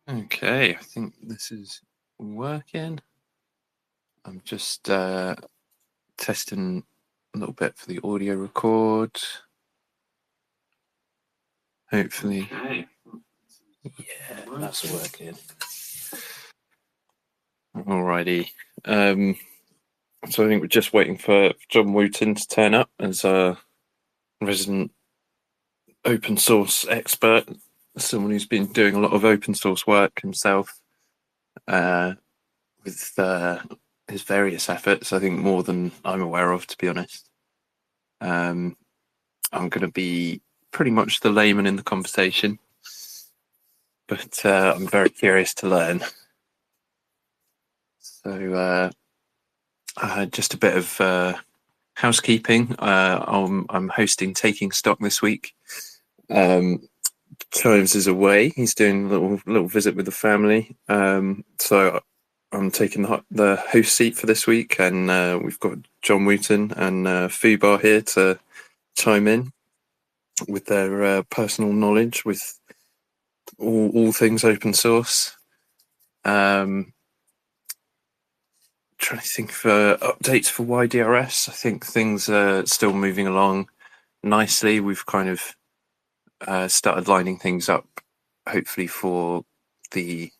Okay, I think this is working. I'm just testing a little bit for the audio record. Hopefully, yeah, that's working. Alrighty. So I think we're just waiting for John Wooten to turn up as a resident open source expert, someone who's been doing a lot of open source work himself with his various efforts, I think more than I'm aware of, to be honest. I'm going to be pretty much the layman in the conversation, but I'm very curious to learn. So just a bit of housekeeping. I'm hosting Taking Stock this week. Chives is away. He's doing a little visit with the family. So I'm taking the host seat for this week, and we've got John Wooten and Fubar here to chime in with their personal knowledge with all things open source. Trying to think for updates for YDRS. I think things are still moving along nicely. We've kind of started lining things up, hopefully for the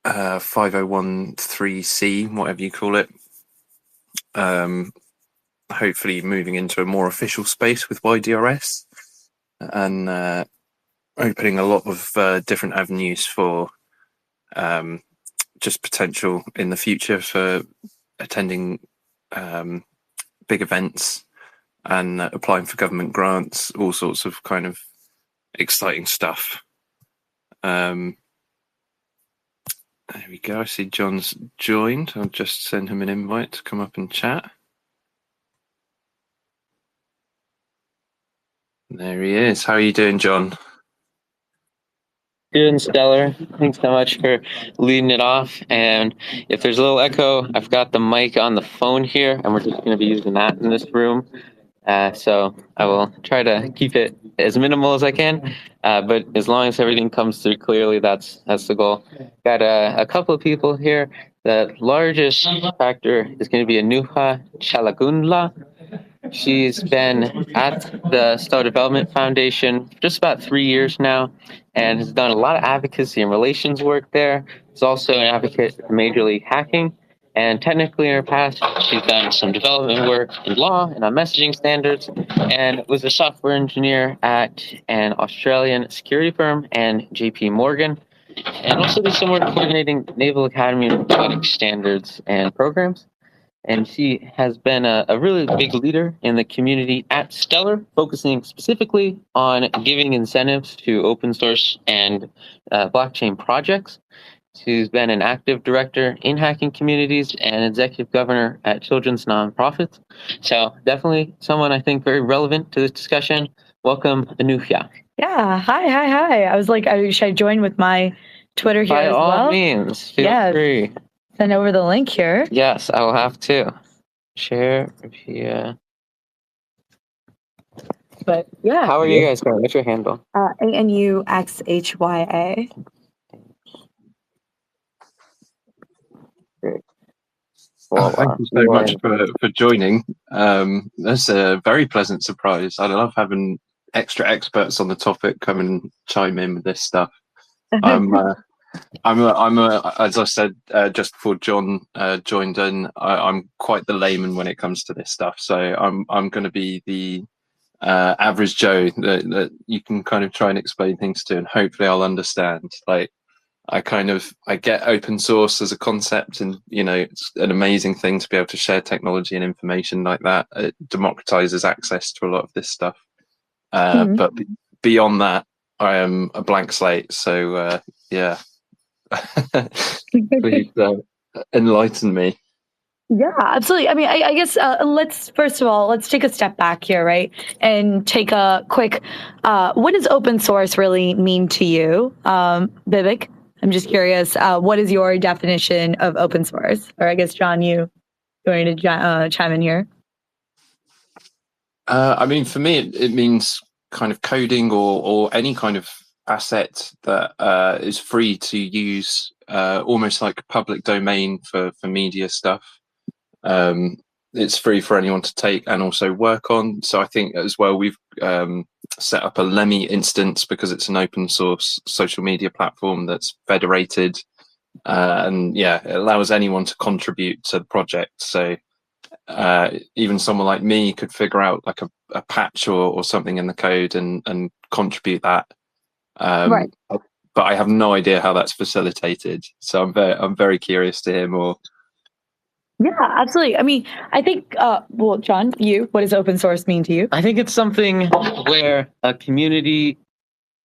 5013C, whatever you call it. Hopefully moving into a more official space with YDRS and opening a lot of different avenues for just potential in the future for attending big events and applying for government grants, all sorts of kind of exciting stuff. There we go. I see John's joined. I'll just send him an invite to come up and chat. There he is. How are you doing, John? Good and stellar. Thanks so much for leading it off. And if there's a little echo, I've got the mic on the phone here, and we're just going to be using that in this room. So I will try to keep it as minimal as I can. But as long as everything comes through clearly, that's the goal. Got a couple of people here. The largest factor is going to be Anuha Chalagundla. She's been at the Stellar Development Foundation for just about 3 years now and has done a lot of advocacy and relations work there. She's also an advocate for Major League Hacking. And technically in her past, she's done some development work in law and on messaging standards and was a software engineer at an Australian security firm and JP Morgan. And also did some work coordinating Naval Academy robotics standards and programs. And she has been a really big leader in the community at Stellar, focusing specifically on giving incentives to open source and blockchain projects. She's been an active director in hacking communities and executive governor at children's nonprofits. So definitely someone I think very relevant to this discussion. Welcome, Anuhya. Yeah, hi. I was like, should I join with my Twitter here as well? By all means, feel free. Send over the link here. Yes, I will have to. Share via. But yeah. How are you guys going? What's your handle? ANUXHYA. Great. Well, thank you so much for joining. That's a very pleasant surprise. I love having extra experts on the topic come and chime in with this stuff. As I said just before John joined in, I'm quite the layman when it comes to this stuff. So I'm going to be the average Joe that you can kind of try and explain things to, and hopefully I'll understand. Like I get open source as a concept, and it's an amazing thing to be able to share technology and information like that. It democratizes access to a lot of this stuff. But beyond that, I am a blank slate. So yeah. Please enlighten me. Yeah, absolutely. I mean, I guess let's take a step back here, right? And take a quick, what does open source really mean to you? Vivek, I'm just curious, what is your definition of open source? Or I guess, John, you going to chime in here? I mean, for me, it means kind of coding or any kind of asset that is free to use, almost like public domain for media stuff. It's free for anyone to take and also work on. So I think as well, we've set up a Lemmy instance because it's an open source social media platform that's federated. And yeah, it allows anyone to contribute to the project. So even someone like me could figure out like a patch or something in the code and contribute that. Right. But I have no idea how that's facilitated. So I'm very curious to hear more. Yeah, absolutely. I mean, I think, well, John, what does open source mean to you? I think it's something where a community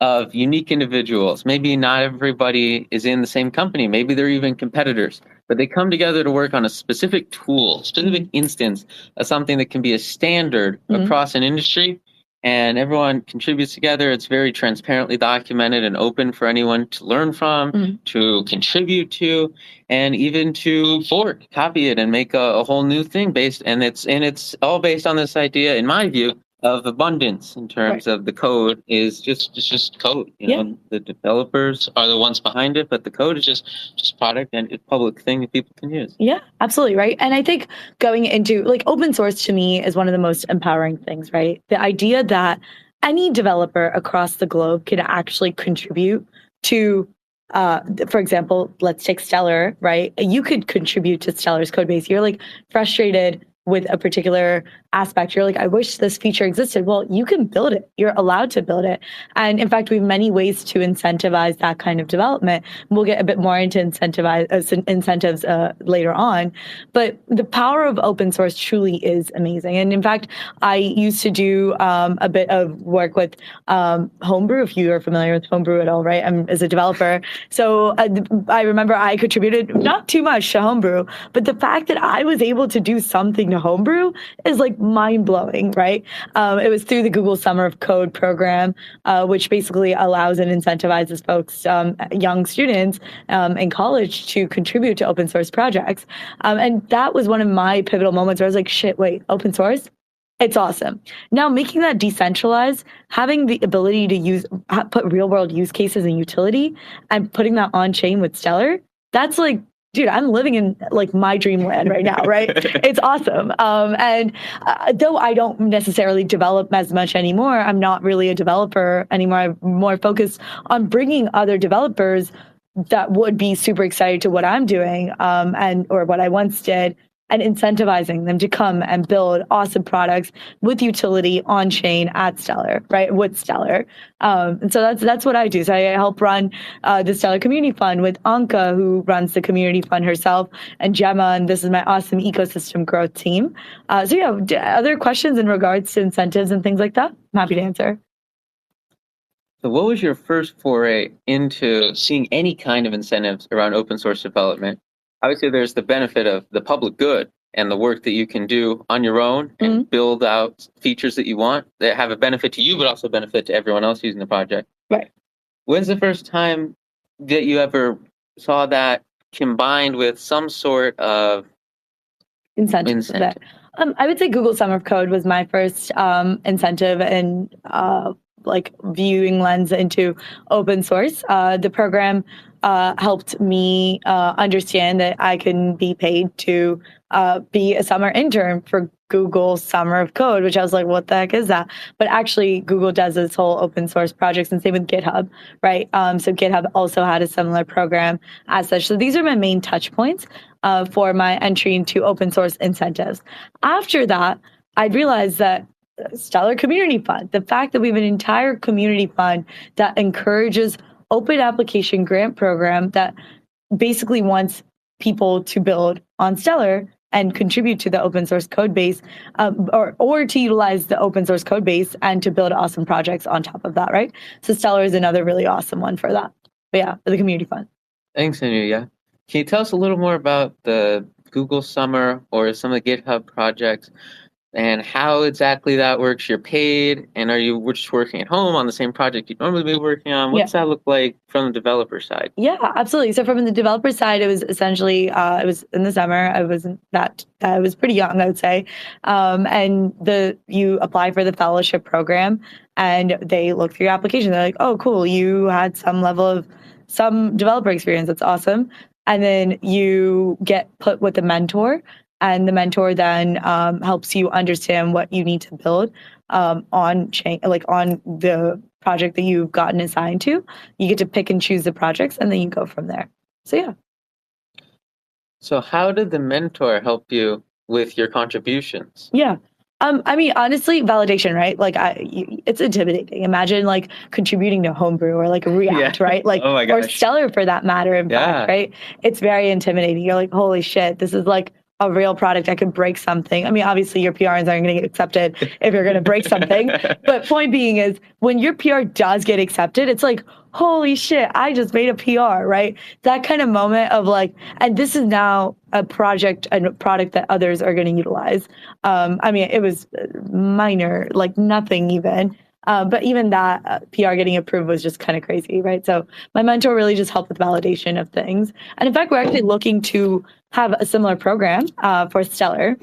of unique individuals, maybe not everybody is in the same company, maybe they're even competitors, but they come together to work on a specific tool, specific instance of something that can be a standard across an industry, and everyone contributes together. It's very transparently documented and open for anyone to learn from, to contribute to, and even to copy it and make a whole new thing based. And it's all based on this idea, in my view, of abundance in terms of the code is just code. You know, the developers are the ones behind it, but the code is just product and a public thing that people can use. Yeah, absolutely. Right. And I think going into like open source to me is one of the most empowering things, right? The idea that any developer across the globe can actually contribute to, for example, let's take Stellar, right? You could contribute to Stellar's code base. You're like frustrated with a particular aspect. You're like, I wish this feature existed. Well, you can build it. You're allowed to build it. And in fact, we have many ways to incentivize that kind of development. We'll get a bit more into incentives later on. But the power of open source truly is amazing. And in fact, I used to do a bit of work with Homebrew, if you are familiar with Homebrew at all, right? I'm as a developer. So I remember I contributed not too much to Homebrew, but the fact that I was able to do something to Homebrew is like mind-blowing, right? It was through the Google Summer of Code program, which basically allows and incentivizes folks, young students in college, to contribute to open source projects. And that was one of my pivotal moments where I was like, shit, wait, open source? It's awesome. Now, making that decentralized, having the ability to put real world use cases and utility and putting that on chain with Stellar, that's like, dude, I'm living in like my dreamland right now, right? It's awesome. And though I don't necessarily develop as much anymore, I'm not really a developer anymore. I'm more focused on bringing other developers that would be super excited to what I'm doing, or what I once did, and incentivizing them to come and build awesome products with utility on chain at Stellar, right? With Stellar. And so that's what I do. So I help run the Stellar Community Fund with Anka, who runs the community fund herself, and Gemma, and this is my awesome ecosystem growth team. So yeah, other questions in regards to incentives and things like that? I'm happy to answer. So what was your first foray into seeing any kind of incentives around open source development? Obviously, there's the benefit of the public good and the work that you can do on your own and build out features that you want that have a benefit to you, but also benefit to everyone else using the project. Right. When's the first time that you ever saw that combined with some sort of incentive? I would say Google Summer of Code was my first incentive and like viewing lens into open source. The program helped me understand that I can be paid to be a summer intern for Google Summer of Code, which I was like, what the heck is that? But actually, Google does this whole open source projects, and same with GitHub, right? So GitHub also had a similar program as such. So these are my main touch points for my entry into open source incentives. After that, I realized that Stellar Community Fund, the fact that we have an entire community fund that encourages open application grant program that basically wants people to build on Stellar and contribute to the open source code base, or to utilize the open source code base and to build awesome projects on top of that, right? So Stellar is another really awesome one for that. But yeah, for the community fund. Thanks, Anu. Yeah. Can you tell us a little more about the Google Summer or some of the GitHub projects? and how exactly that works. You're paid, and are you just working at home on the same project you'd normally be working on? What's that look like from the developer side? Yeah, absolutely. So from the developer side, it was essentially it was in the summer. I was pretty young, I would say, and you apply for the fellowship program, and they look through your application. They're like, "Oh, cool, you had some developer experience. That's awesome." And then you get put with a mentor, and the mentor then helps you understand what you need to build on chain, like on the project that you've gotten assigned to. You get to pick and choose the projects, and then you go from there. So yeah. So how did the mentor help you with your contributions? Yeah. I mean, honestly, validation, right? Like, it's intimidating. Imagine like contributing to Homebrew or like React, right? Like, oh my gosh. or Stellar for that matter. In fact, right? It's very intimidating. You're like, holy shit, this is like a real product. I could break something. I mean, obviously, your PRs aren't going to get accepted if you're going to break something. But point being is, when your PR does get accepted, it's like, holy shit, I just made a PR, right? That kind of moment of like, and this is now a project and a product that others are going to utilize. I mean, it was minor, like nothing even. But even that PR getting approved was just kind of crazy, right? So my mentor really just helped with validation of things. And in fact, we're actually looking to have a similar program for Stellar.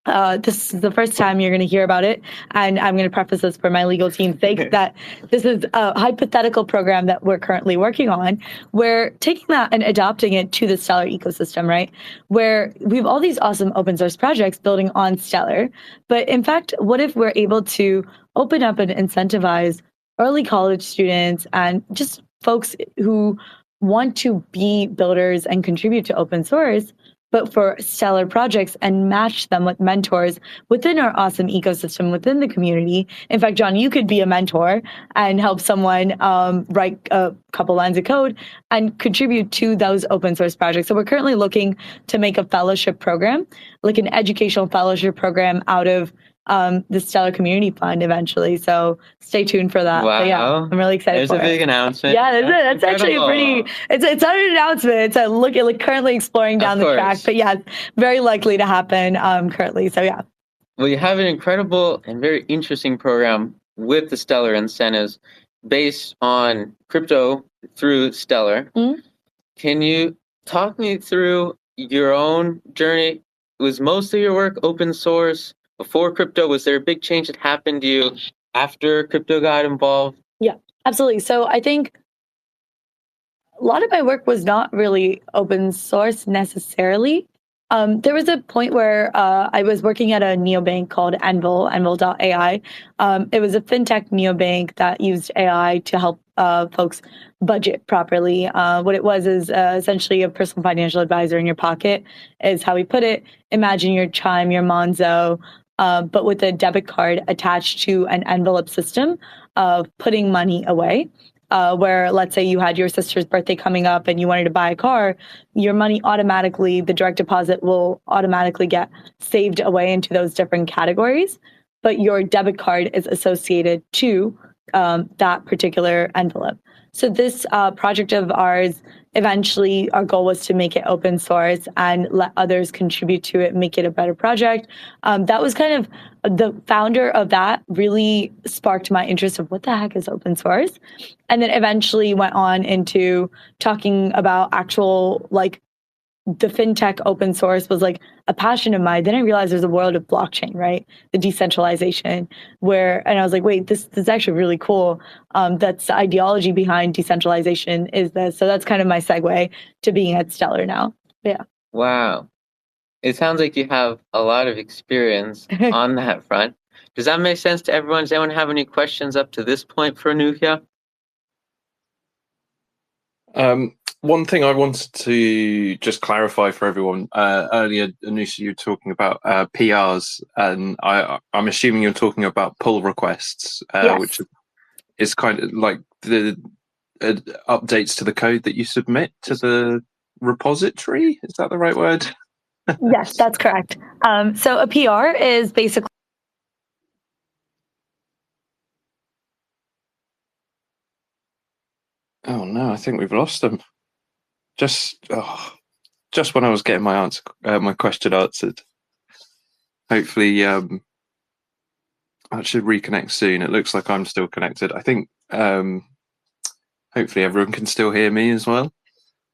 This is the first time you're going to hear about it, and I'm going to preface this for my legal team's sake that this is a hypothetical program that we're currently working on. We're taking that and adopting it to the Stellar ecosystem, right? Where we have all these awesome open source projects building on Stellar, but in fact, what if we're able to open up and incentivize early college students and just folks who want to be builders and contribute to open source, but for Stellar projects, and match them with mentors within our awesome ecosystem, within the community. In fact, John, you could be a mentor and help someone write a couple lines of code and contribute to those open source projects. So we're currently looking to make a fellowship program, like an educational fellowship program out of the Stellar Community Fund eventually. So stay tuned for that. Wow. But yeah, I'm really excited There's for a big announcement. Yeah, that's actually a pretty, it's not an announcement. It's a look at like currently exploring down the track. But yeah, very likely to happen currently. So yeah. Well, you have an incredible and very interesting program with the Stellar incentives based on crypto through Stellar. Mm-hmm. Can you talk me through your own journey? Was most of your work open source before crypto? Was there a big change that happened to you after crypto got involved? Yeah, absolutely. So I think a lot of my work was not really open source necessarily. There was a point where I was working at a neobank called Envil.ai. It was a fintech neobank that used AI to help folks budget properly. What it was is essentially a personal financial advisor in your pocket, is how we put it. Imagine your Chime, your Monzo, but with a debit card attached to an envelope system of putting money away. Where let's say you had your sister's birthday coming up and you wanted to buy a car, your money automatically, the direct deposit will automatically get saved away into those different categories, but your debit card is associated to that particular envelope. So this project of ours, eventually our goal was to make it open source and let others contribute to it, make it a better project. That was kind of the founder of that really sparked my interest of what the heck is open source. And then eventually went on into talking about actual, like, the fintech open source was like a passion of mine. Then I realized there's a world of blockchain, right? The decentralization and I was like, wait, this is actually really cool. That's the ideology behind decentralization is this. So that's kind of my segue to being at Stellar now. Yeah. Wow. It sounds like you have a lot of experience on that front. Does that make sense to everyone? Does anyone have any questions up to this point for Anukia? One thing I wanted to just clarify for everyone, earlier, Anusha, you were talking about PRs, and I'm assuming you're talking about pull requests, Yes. which is kind of like the updates to the code that you submit to the repository. Is that the right word? Yes, that's correct. So a PR is basically Oh no, I think we've lost them. Just when I was getting my question answered. hopefully, I should reconnect soon. It looks like I'm still connected. I think hopefully everyone can still hear me as well.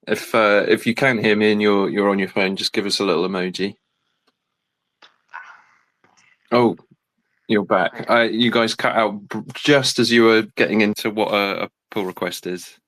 If you can hear me and you're on your phone, just give us a little emoji. Oh, you're back. You guys cut out just as you were getting into what a pull request is.